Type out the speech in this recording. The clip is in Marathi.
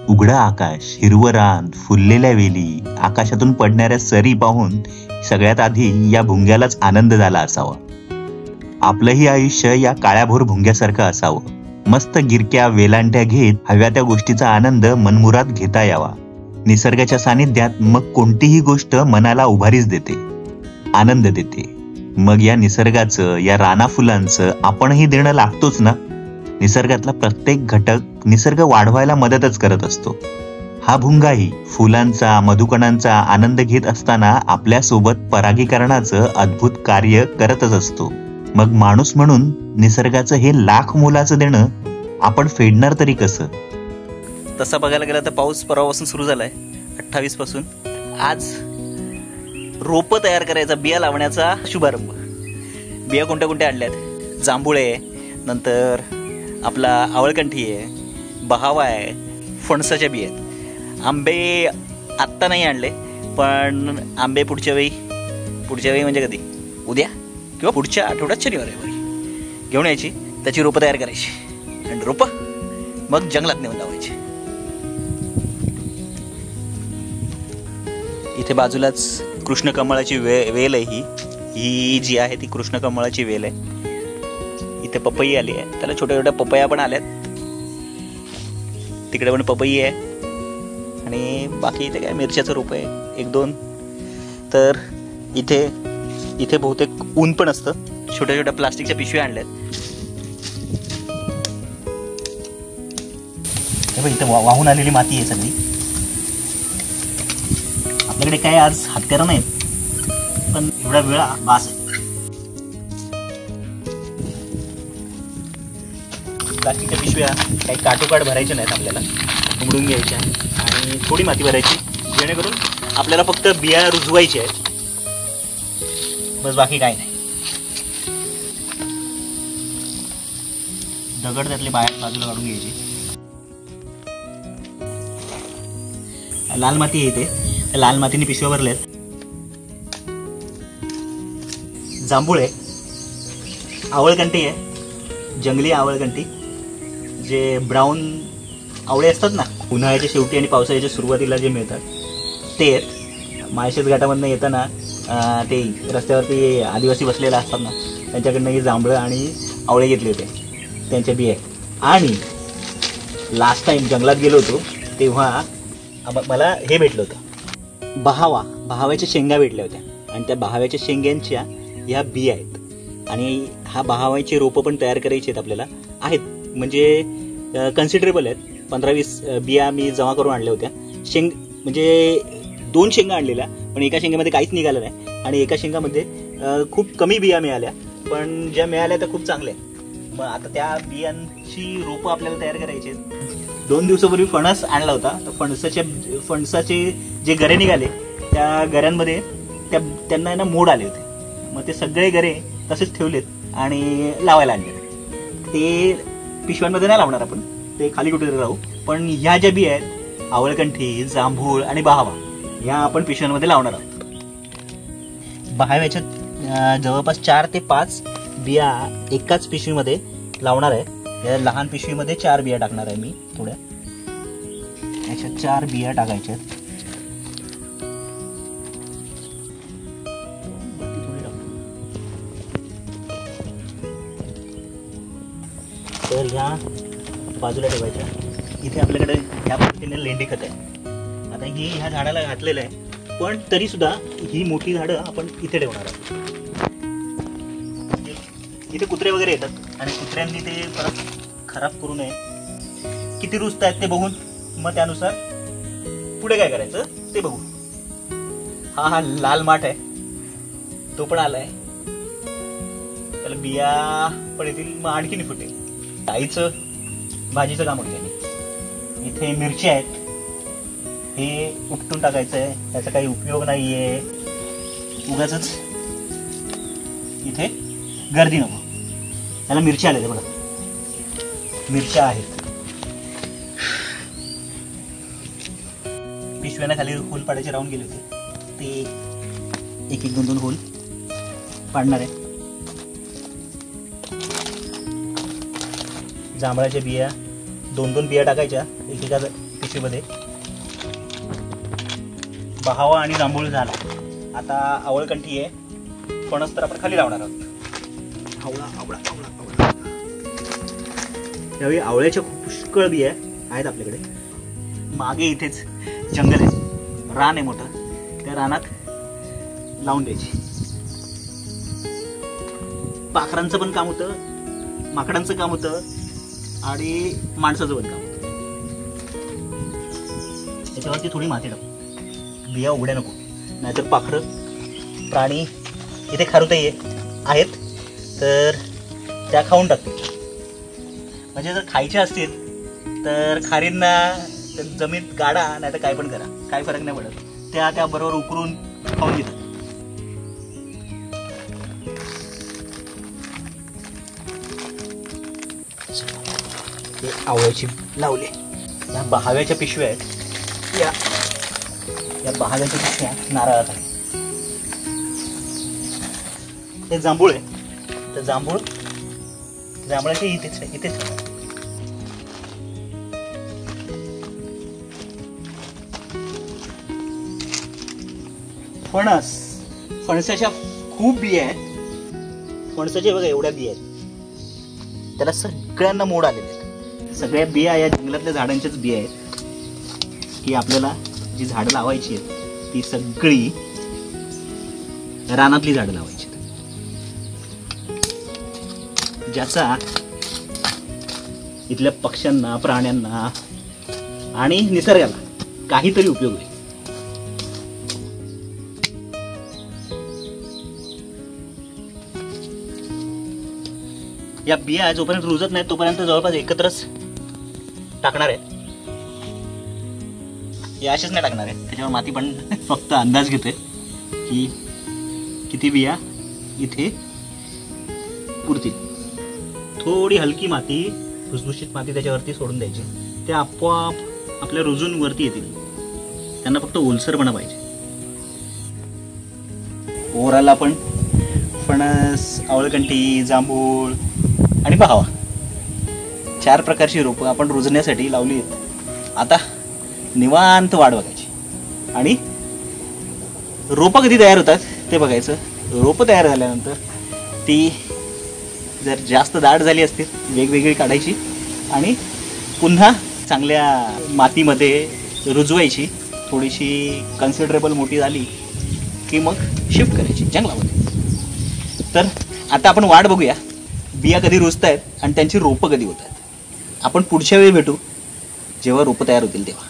उघडं आकाश, हिरवं रान, फुललेल्या वेली, आकाशातून पडणाऱ्या सरी पाहून सगळ्यात आधी या भुंग्यालाच आनंद झाला असावा. आपलंही आयुष्य या काळ्याभोर भुंग्यासारखं असावं. मस्त गिरक्या वेलांट्या घेत हव्या त्या गोष्टीचा आनंद मनमुराद घेता यावा. निसर्गाच्या सानिध्यात मग कोणतीही गोष्ट मनाला उभारीच देते, आनंद देते. मग या निसर्गाचं, या राना फुलांचं आपणही देणं लागतोच ना. निसर्गातला प्रत्येक घटक निसर्ग वाढवायला मदतच करत असतो. हा भुंगाही फुलांचा, मधुकणांचा आनंद घेत असताना आपल्यासोबत परागीकरणाचं अद्भुत कार्य करतच असतो. मग माणूस म्हणून निसर्गाचं हे लाख मोलाचं देणं आपण फेडणार तरी कसं? तसा बघायला गेला तर पाऊस परवापासून सुरू झालाय, 28 पासून. आज रोपं तयार करायचा, बिया लावण्याचा शुभारंभ. बिया कोणत्या कोणत्या आणल्यात? जांभूळ आहे, नंतर आपला आवळकंठी आहे, बहावा आहे, फणसाच्या बिया आहेत. आंबे आत्ता नाही आणले, पण आंबे पुढच्या वेळी म्हणजे कधी, उद्या किंवा पुढच्या आठवड्यात शनिवार रविवारी घेऊन यायची, त्याची रोपं तयार करायची आणि रोपं मग जंगलात नेऊन लावायची. इथे बाजूलाच कृष्णकमळाची वेल आहे. ही जी आहे ती कृष्णकमळाची वेल आहे. इथे पपई आली आहे, त्याला छोट्या छोट्या पपया पण आल्यात. तिकडे पण पपई आहे आणि बाकी इथे काय मिरच्याचं रोप आहे 1-2. तर इथे बहुतेक ऊन पण असतं. छोट्या छोट्या प्लास्टिकच्या पिशव्या आणल्यात. इथे वाहून आलेली माती आहे सगळी. आपल्याकडे काय आज हत्यारं नाहीत, पण एवढा वेळ बास आहे. प्लास्टिकच्या पिशव्या काही काठोकाठ भरायच्या नाहीत, आपल्याला उमडून घ्यायच्या आणि थोडी माती भरायची, जेणेकरून आपल्याला फक्त बिया रुजवायच्या आहेत, बस, बाकी काय नाही. दगड त्यातले बाजूला काढून घ्यायचे. लाल माती आहे इथे, त्या लाल मातीने पिशव्या भरल्यात. जांभूळ आहे, आवळकंठी आहे, जंगली आवळकंठी, जे ब्राऊन आवळे असतात ना, उन्हाळ्याच्या शेवटी आणि पावसाळ्याच्या सुरुवातीला जे मिळतात ते आहेत. माळशेज घाटामधनं येताना ते रस्त्यावरती आदिवासी बसलेले असतात ना, त्यांच्याकडनं ही जांभळं आणि आवळे घेतले होते, त्यांच्या बिया. आणि लास्ट टाइम जंगलात गेलो होतो तेव्हा मला हे भेटलं होतं, बहाव्याच्या शेंगा भेटल्या होत्या. आणि त्या बहाव्याच्या शेंग्यांच्या ह्या बिया आहेत. आणि हा बहावाचे रोपं पण तयार करायचे आहेत आपल्याला, आहेत म्हणजे कन्सिडरेबल आहेत. 15-20 बिया मी जमा करून आणल्या होत्या. म्हणजे 2 शेंगा आणलेल्या, पण एका शेंगामध्ये काहीच निघालं नाही आणि एका शेंगामध्ये खूप कमी बिया मिळाल्या, पण ज्या मिळाल्या त्या खूप चांगल्या. मग आता त्या बियांची रोपं आपल्याला तयार करायची आहेत. 2 दिवसापूर्वी फणस आणला होता. तर फणसाचे जे गरे निघाले, त्या गऱ्यांमध्ये त्यांना ना मोड आले होते. मग ते सगळे गरे तसेच ठेवलेत आणि लावायला आणले. ते पिशव्यांमध्ये नाही लावणार आपण, ते खाली कुठेतरी राहू. पण ह्या ज्या बिया आहेत, आवळकंठी, जांभूळ आणि बहावा, ह्या आपण पिशव्यांमध्ये लावणार आहोत. बहाव्याच्या जवळपास 4 ते 5 बिया एकाच पिशवीमध्ये लावणार आहे. या लहान पिशवीमध्ये 4 बिया टाकणार आहे मी. थोड्या याच्यात 4 बिया टाकायच्या. तर ह्या बाजूला ठेवायच्या. इथे आपल्याकडे ह्या पद्धतीने लेंडी खत आहे. आता ही ह्या झाडाला घातलेलं आहे, पण तरी सुद्धा ही मोठी झाडं आपण इथे ठेवणार आहोत. इथे कुत्रे वगैरे येतात आणि कुत्र्यांनी ते परत खराब करू नये. किती रुजत आहेत ते बघून मग त्यानुसार पुढे काय करायचं ते बघू. हा लाल माठ आहे, तो पण आलाय. त्याला बिया पण येतील, मग आणखीन फुटेल. आईचं भाजीचं काम होतं. इथे मिरची आहेत, हे उपटून टाकायचं आहे, त्याचा काही उपयोग नाहीये. उगाचच इथे गर्दी नको. त्याला मिरच्या आल्या बघा, मिरच्या आहेत. पिशव्याला खाली होल पाडायचे राहून गेले होते, ते 1-2 होल पाडणार आहे. जांभळाच्या बिया 2-2 बिया टाकायच्या पिशवीमध्ये. बहावा आणि जांभूळ झाला. आता आवळकंठी आहे. फणस तर आपण खाली लावणार आहोत. आवळा आवळा आवळा आवळा. यावेळी आवळ्याच्या पुष्कळ बिया आहेत आपल्याकडे. मागे इथेच जंगल आहे, रान आहे मोठं. त्या रानात लावून द्यायची. पाखरांचं पण काम होतं, माकडांचं काम होतं आणि माणसाचं पण काम होतं. त्याच्यावरती थोडी माती टाकू, बिया उघड्या नको, नाहीतर पाखरं प्राणी इथे खारुताई आहेत तर त्या खाऊन टाकतील. म्हणजे जर खायच्या असतील तर खारींना जमीन गाडा, नाही तर काय पण करा, काय फरक नाही पडत. त्या बरोबर उकरून खाऊन घेतात. हे आवळ्याची लावले. या बहाव्याच्या पिशव्या आहेत. या बहाव्याच्या पिशव्या नारळात आहेत. हे जांभूळ आहे. तर जांभळाच्या इथेच फणसाच्या खूप बिया आहेत. फणसाच्या बघा एवढ्या बिया आहेत. त्याला सगळ्यांना मोड आलेले आहेत. सगळ्या बिया या जंगलातल्या झाडांच्याच बिया आहेत की आपल्याला जी झाडं लावायची आहेत ती सगळी रानातली झाडं लावायची आहेत, ज्याचा इथल्या पक्ष्यांना, प्राण्यांना आणि निसर्गाला काहीतरी उपयोग होईल. या बिया जोपर्यंत रुजत नाही तोपर्यंत जवळपास एकत्रच टाकणार आहे. या असेच नाही टाकणार आहे, त्याच्यावर माती पण फक्त अंदाज घेतोय की किती बिया इथे पुरतील. थोडी हलकी माती, भुसभुशीत माती त्याच्यावरती सोडून द्यायची. ते आपोआप आपल्या रुजून वरती येतील. त्यांना फक्त ओलसरपणा पाहिजे. ओराला पण फणस, आवळकंठी, जांभूळ आणि बहावा 4 प्रकारची रोपं आपण रुजण्यासाठी लावली आहेत. आता निवांत वाट बघायची आणि रोपं कधी तयार होतात ते बघायचं. रोपं तयार झाल्यानंतर ती जर जास्त दाट झाली असतील वेगवेगळी काढायची आणि पुन्हा चांगल्या मातीमध्ये रुजवायची. थोडीशी कन्सिडरेबल मोठी झाली की मग शिफ्ट करायची जंगलामध्ये. तर आता आपण वाट बघूया बिया कधी रुजत आहेत आणि त्यांची रोपं कधी होत आहेत. आपण पुढच्या वेळी भेटू जेव्हा रोपं तयार होतील तेव्हा.